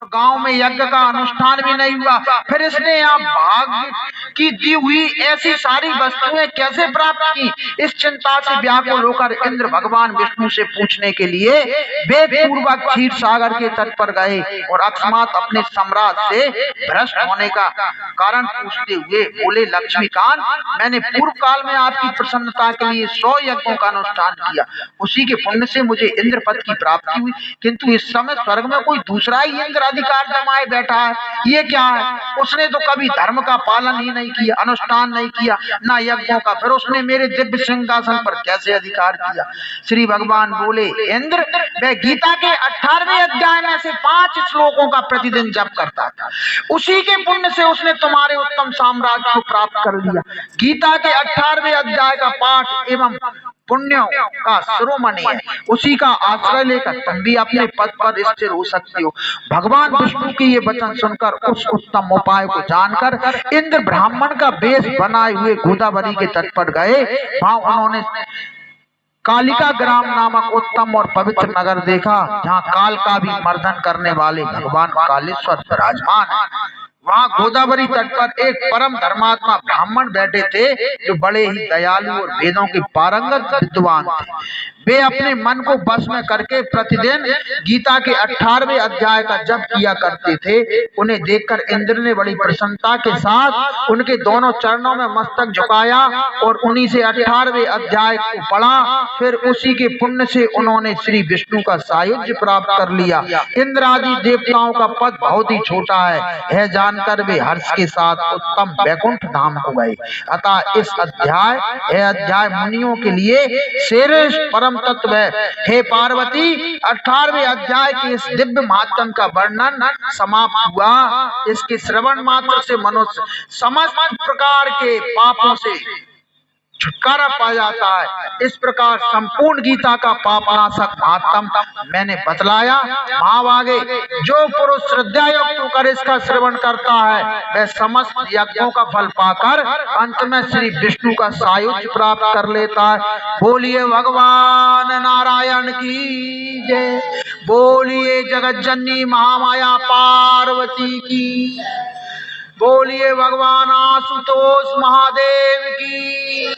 गांव में यज्ञ का अनुष्ठान भी नहीं हुआ। फिर इसने यहाँ भाग्य की दी हुई ऐसी सारी वस्तुएं कैसे प्राप्त की? इस चिंता से व्याकुल होकर इंद्र भगवान विष्णु से पूछने के लिए वेग पूर्वक क्षीर सागर के तट पर गए और अकस्मात अपने सम्राट से भ्रष्ट होने का कारण पूछते हुए बोले, लक्ष्मीकांत, मैंने पूर्व काल में आपकी प्रसन्नता के लिए 100 यज्ञों का अनुष्ठान किया। उसी के पुण्य से मुझे इंद्र पद की प्राप्ति हुई, किंतु इस समय स्वर्ग में कोई दूसरा ही इंद्र अधिकार जमाए बैठा है। ये क्या है? उसने तो कभी धर्म का पालन ही नहीं किया, अनुष्ठान नहीं किया, ना यज्ञों का। फिर उसने मेरे दिव्य सिंहासन पर कैसे अधिकार किया? श्री भगवान बोले, इंद्र, मैं गीता के 18वें अध्याय में से 5 श्लोकों का प्रतिदिन जप करता था। उसी के पुण्य से उसने तुम्हारे उत्तम साम्राज्य को प्राप्त कर लिया। गीता के 18वें अध्याय का पाठ एवं पुण्यों का शिरोमणि है। उसी का आश्रय लेकर तुम भी अपने पद पर स्थिर हो सकते हो। भगवान विष्णु के ये वचन सुनकर उस उत्तम उपाय को जानकर इंद्र ब्राह्मण का वेश बनाए हुए गोदावरी के तट पर गए। वहां उन्होंने कालिका ग्राम नामक उत्तम और पवित्र नगर देखा, जहाँ काल का भी मर्दन करने वाले भगवान कालेश्वर विराजमान है। वहाँ गोदावरी तट पर एक परम धर्मात्मा ब्राह्मण बैठे थे, जो बड़े ही दयालु और वेदों के पारंगत विद्वान थे। वे अपने मन को बस में करके प्रतिदिन गीता के 18वें अध्याय का जप किया करते थे। उन्हें देखकर इंद्र ने बड़ी प्रसन्नता के साथ उनके दोनों चरणों में मस्तक झुकाया और उन्हीं से 18वें अध्याय को पढ़ा। फिर उसी के पुण्य से उन्होंने श्री विष्णु का सायुज्य प्राप्त कर लिया। इंद्र आदि देवताओं का पद बहुत ही छोटा है, यह जानकर वे हर्ष के साथ उत्तम वैकुंठ धाम को गए। अतः इस अध्याय मुनियों के लिए श्रेष्ठ परम तत्व है। हे पार्वती, 18वें अध्याय के इस दिव्य महात्म का वर्णन समाप्त हुआ। इसके श्रवण मात्र से मनुष्य समस्त प्रकार के पापों से छुटकारा पा जाता है। इस प्रकार संपूर्ण गीता का पापनाशक महात्म मैंने बतलाया। महाभागे, जो पुरुष श्रद्धायुक्त होकर इसका श्रवण करता है, वह समस्त यज्ञों का फल पाकर अंत में श्री विष्णु का सायुज्य प्राप्त कर लेता है। बोलिए भगवान नारायण की जय। बोलिए जगत जननी महामाया पार्वती की। बोलिए भगवान आशुतोष महादेव की।